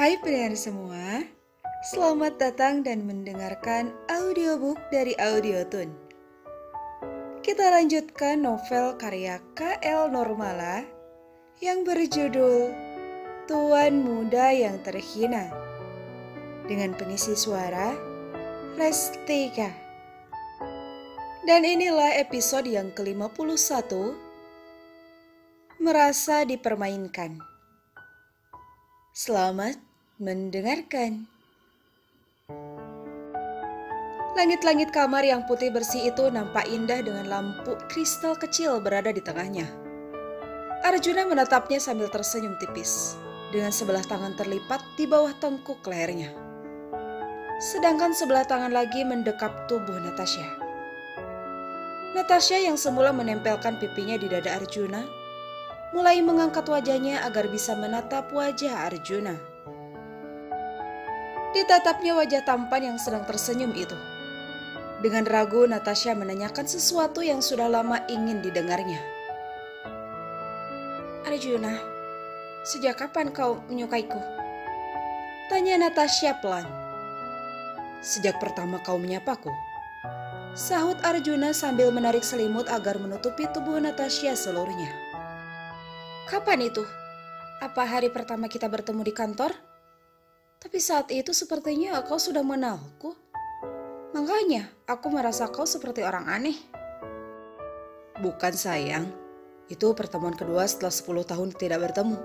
Hai pendengar semua, selamat datang dan mendengarkan audiobook dari Audiotune. Kita lanjutkan novel karya K.L. Normala yang berjudul Tuan Muda yang Terhina dengan pengisi suara Restika. Dan inilah episode yang ke-51, Merasa Dipermainkan. Selamat mendengarkan. Langit-langit kamar yang putih bersih itu nampak indah dengan lampu kristal kecil berada di tengahnya. Arjuna menatapnya sambil tersenyum tipis, dengan sebelah tangan terlipat di bawah tengkuk lehernya. Sedangkan sebelah tangan lagi mendekap tubuh Natasha. Natasha yang semula menempelkan pipinya di dada Arjuna, mulai mengangkat wajahnya agar bisa menatap wajah Arjuna. Ditatapnya wajah tampan yang sedang tersenyum itu. Dengan ragu, Natasha menanyakan sesuatu yang sudah lama ingin didengarnya. Arjuna, sejak kapan kau menyukaiku? Tanya Natasha pelan. Sejak pertama kau menyapaku, sahut Arjuna sambil menarik selimut agar menutupi tubuh Natasha seluruhnya. Kapan itu? Apa hari pertama kita bertemu di kantor? Tapi saat itu sepertinya kau sudah mengenalku. Makanya aku merasa kau seperti orang aneh. Bukan sayang, itu pertemuan kedua setelah 10 tahun tidak bertemu.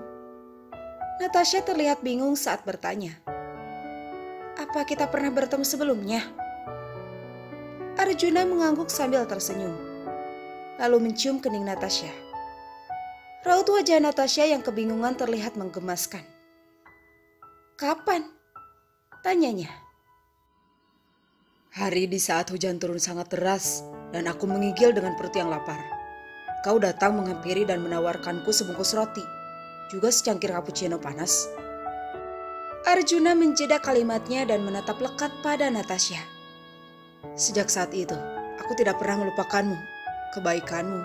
Natasha terlihat bingung saat bertanya. Apa kita pernah bertemu sebelumnya? Arjuna mengangguk sambil tersenyum, lalu mencium kening Natasha. Raut wajah Natasha yang kebingungan terlihat menggemaskan. Kapan? Tanyanya. Hari di saat hujan turun sangat deras dan aku menggigil dengan perut yang lapar. Kau datang menghampiri dan menawarkanku sebungkus roti, juga secangkir cappuccino panas. Arjuna menjeda kalimatnya dan menatap lekat pada Natasha. Sejak saat itu, aku tidak pernah melupakanmu, kebaikanmu,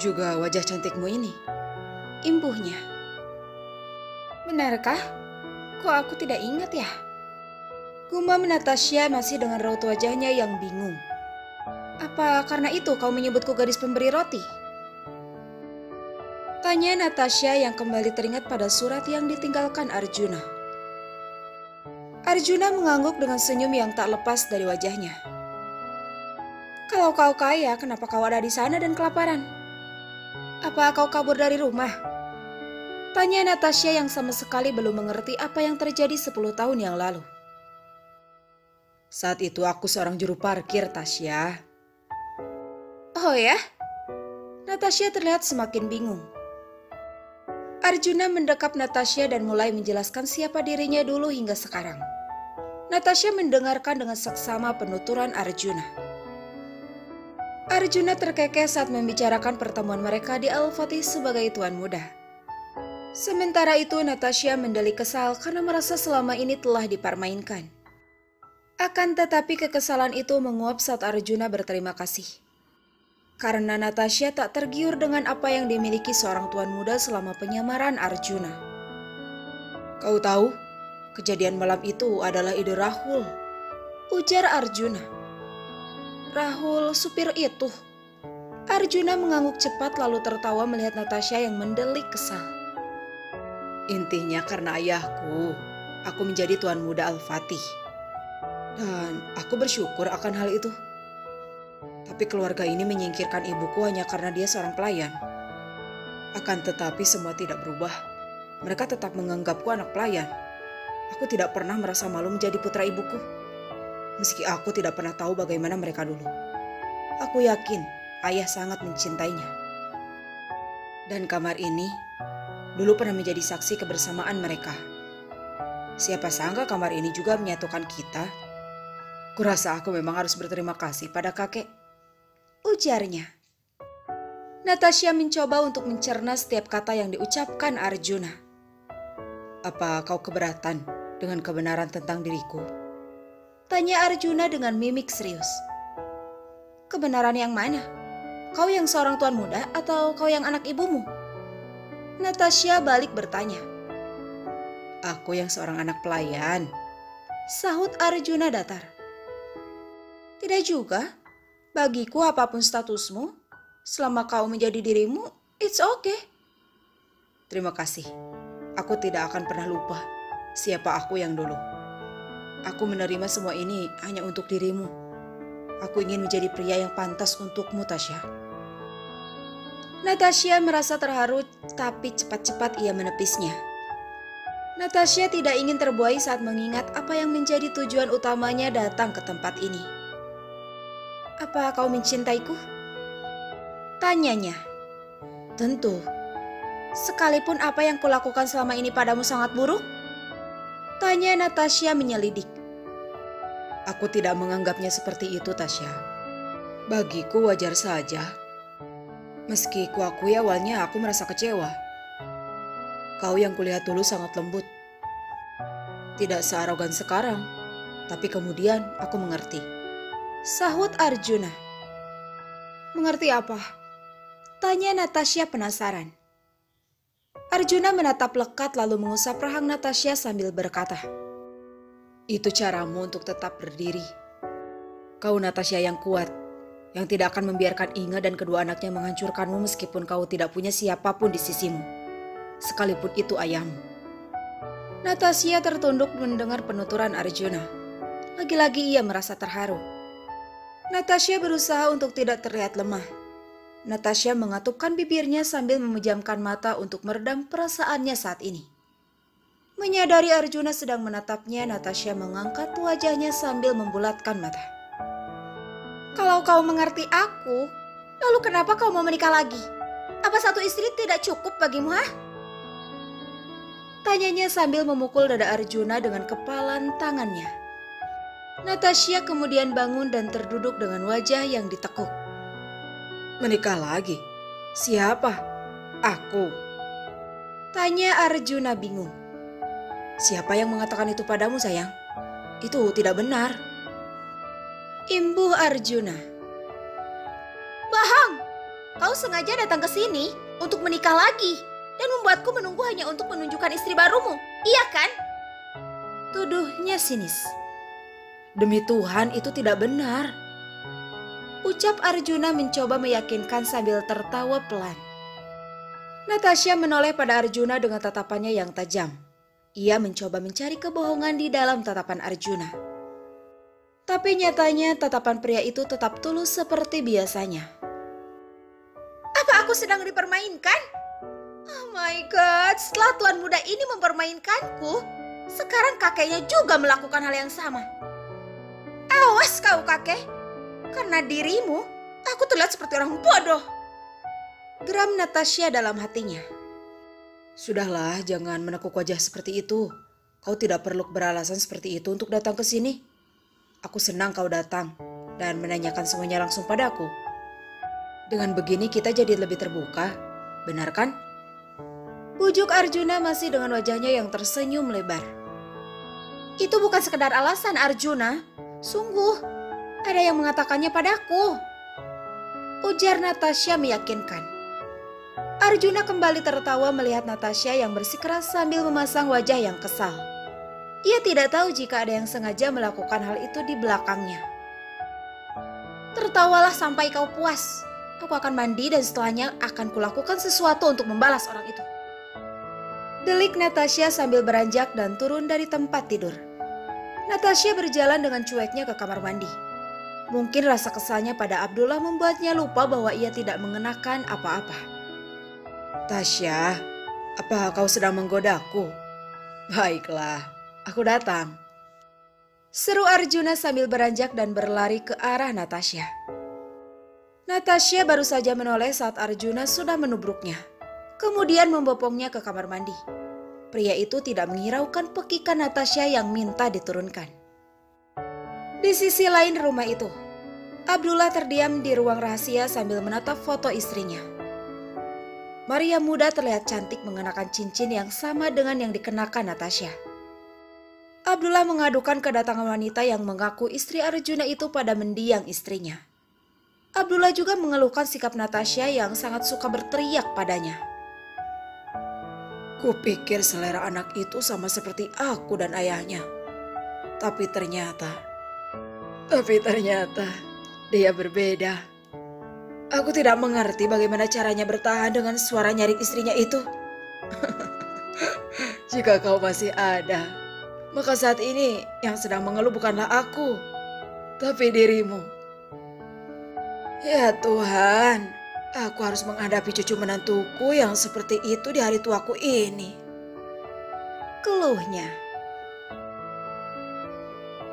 juga wajah cantikmu ini, imbuhnya. Benarkah? Kok aku tidak ingat ya? Gumam Natasha masih dengan raut wajahnya yang bingung. Apa karena itu kau menyebutku gadis pemberi roti? Tanya Natasha yang kembali teringat pada surat yang ditinggalkan Arjuna. Arjuna mengangguk dengan senyum yang tak lepas dari wajahnya. Kalau kau kaya, kenapa kau ada di sana dan kelaparan? Apa kau kabur dari rumah? Tanya Natasha yang sama sekali belum mengerti apa yang terjadi 10 tahun yang lalu. Saat itu aku seorang juru parkir, Tasya. Oh ya? Natasha terlihat semakin bingung. Arjuna mendekap Natasha dan mulai menjelaskan siapa dirinya dulu hingga sekarang. Natasha mendengarkan dengan seksama penuturan Arjuna. Arjuna terkekeh saat membicarakan pertemuan mereka di Al-Fatih sebagai tuan muda. Sementara itu Natasha mendelik kesal karena merasa selama ini telah dipermainkan. Akan tetapi kekesalan itu menguap saat Arjuna berterima kasih. Karena Natasha tak tergiur dengan apa yang dimiliki seorang tuan muda selama penyamaran Arjuna. Kau tahu, kejadian malam itu adalah ide Rahul, ujar Arjuna. Rahul, supir itu. Arjuna mengangguk cepat lalu tertawa melihat Natasha yang mendelik kesal. Intinya karena ayahku, aku menjadi tuan muda Al-Fatih. Dan aku bersyukur akan hal itu. Tapi keluarga ini menyingkirkan ibuku hanya karena dia seorang pelayan. Akan tetapi semua tidak berubah. Mereka tetap menganggapku anak pelayan. Aku tidak pernah merasa malu menjadi putra ibuku. Meski aku tidak pernah tahu bagaimana mereka dulu. Aku yakin ayah sangat mencintainya. Dan kamar ini dulu pernah menjadi saksi kebersamaan mereka. Siapa sangka kamar ini juga menyatukan kita. Kurasa aku memang harus berterima kasih pada kakek, ujarnya. Natasha mencoba untuk mencerna setiap kata yang diucapkan Arjuna. Apa kau keberatan dengan kebenaran tentang diriku? Tanya Arjuna dengan mimik serius. Kebenaran yang mana? Kau yang seorang tuan muda atau kau yang anak ibumu? Natasha balik bertanya. Aku yang seorang anak pelayan, sahut Arjuna datar. Tidak juga, bagiku apapun statusmu, selama kau menjadi dirimu, it's okay. Terima kasih, aku tidak akan pernah lupa siapa aku yang dulu. Aku menerima semua ini hanya untuk dirimu. Aku ingin menjadi pria yang pantas untukmu, Tasya. Natasha merasa terharu, tapi cepat-cepat ia menepisnya. Natasha tidak ingin terbuai saat mengingat apa yang menjadi tujuan utamanya datang ke tempat ini. Apa kau mencintaiku? Tanyanya. Tentu. Sekalipun apa yang kulakukan selama ini padamu sangat buruk? Tanya Natasha menyelidik. Aku tidak menganggapnya seperti itu, Tasya. Bagiku wajar saja. Meski kuakui awalnya aku merasa kecewa. Kau yang kulihat dulu sangat lembut. Tidak searogan sekarang, tapi kemudian aku mengerti. Sahut Arjuna. Mengerti apa? Tanya Natasha penasaran. Arjuna menatap lekat lalu mengusap rahang Natasha sambil berkata, itu caramu untuk tetap berdiri. Kau Natasha yang kuat, yang tidak akan membiarkan Inga dan kedua anaknya menghancurkanmu meskipun kau tidak punya siapapun di sisimu. Sekalipun itu ayahmu. Natasha tertunduk mendengar penuturan Arjuna. Lagi-lagi ia merasa terharu. Natasha berusaha untuk tidak terlihat lemah. Natasha mengatupkan bibirnya sambil memejamkan mata untuk meredam perasaannya saat ini. Menyadari Arjuna sedang menatapnya, Natasha mengangkat wajahnya sambil membulatkan mata. Kalau kau mengerti aku, lalu kenapa kau mau menikah lagi? Apa satu istri tidak cukup bagimu, ha? Tanyanya sambil memukul dada Arjuna dengan kepalan tangannya. Natasha kemudian bangun dan terduduk dengan wajah yang ditekuk. Menikah lagi? Siapa? Aku. Tanya Arjuna bingung. Siapa yang mengatakan itu padamu, sayang? Itu tidak benar. Imbuh Arjuna. Bahang, kau sengaja datang ke sini untuk menikah lagi dan membuatku menunggu hanya untuk menunjukkan istri barumu, iya kan? Tuduhnya sinis. Demi Tuhan itu tidak benar. Ucap Arjuna mencoba meyakinkan sambil tertawa pelan. Natasha menoleh pada Arjuna dengan tatapannya yang tajam. Ia mencoba mencari kebohongan di dalam tatapan Arjuna. Tapi nyatanya tatapan pria itu tetap tulus seperti biasanya. Apa aku sedang dipermainkan? Oh my God, setelah tuan muda ini mempermainkanku, sekarang kakeknya juga melakukan hal yang sama. Awas kau kakek, karena dirimu, aku terlihat seperti orang bodoh. Geram Natasha dalam hatinya. Sudahlah, jangan menekuk wajah seperti itu. Kau tidak perlu beralasan seperti itu untuk datang ke sini. Aku senang kau datang dan menanyakan semuanya langsung padaku. Dengan begini kita jadi lebih terbuka, benar kan? Bujuk Arjuna masih dengan wajahnya yang tersenyum lebar. Itu bukan sekedar alasan Arjuna. Sungguh, ada yang mengatakannya padaku. Ujar Natasha meyakinkan. Arjuna kembali tertawa melihat Natasha yang bersikeras sambil memasang wajah yang kesal. Ia tidak tahu jika ada yang sengaja melakukan hal itu di belakangnya. Tertawalah sampai kau puas. Aku akan mandi dan setelahnya akan kulakukan sesuatu untuk membalas orang itu. Delik Natasha sambil beranjak dan turun dari tempat tidur. Natasha berjalan dengan cueknya ke kamar mandi. Mungkin rasa kesalnya pada Abdullah membuatnya lupa bahwa ia tidak mengenakan apa-apa. Tasya, apa kau sedang menggodaku? Baiklah, aku datang. Seru Arjuna sambil beranjak dan berlari ke arah Natasha. Natasha baru saja menoleh saat Arjuna sudah menubruknya. Kemudian membopongnya ke kamar mandi. Pria itu tidak menghiraukan pekikan Natasha yang minta diturunkan. Di sisi lain rumah itu, Abdullah terdiam di ruang rahasia sambil menatap foto istrinya. Maria muda terlihat cantik mengenakan cincin yang sama dengan yang dikenakan Natasha. Abdullah mengadukan kedatangan wanita yang mengaku istri Arjuna itu pada mendiang istrinya. Abdullah juga mengeluhkan sikap Natasha yang sangat suka berteriak padanya. Kupikir selera anak itu sama seperti aku dan ayahnya. Tapi ternyata dia berbeda. Aku tidak mengerti bagaimana caranya bertahan dengan suara nyaring istrinya itu. Jika kau masih ada, maka saat ini yang sedang mengeluh bukanlah aku, tapi dirimu. Ya Tuhan, aku harus menghadapi cucu menantuku yang seperti itu di hari tuaku ini. Keluhnya.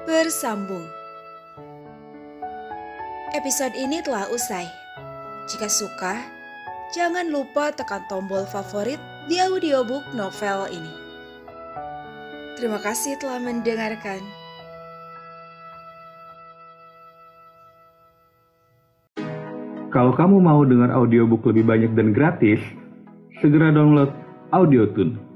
Bersambung. Episode ini telah usai. Jika suka, jangan lupa tekan tombol favorit di audiobook novel ini. Terima kasih telah mendengarkan. Kalau kamu mau dengar audiobook lebih banyak dan gratis, segera download AudioTune.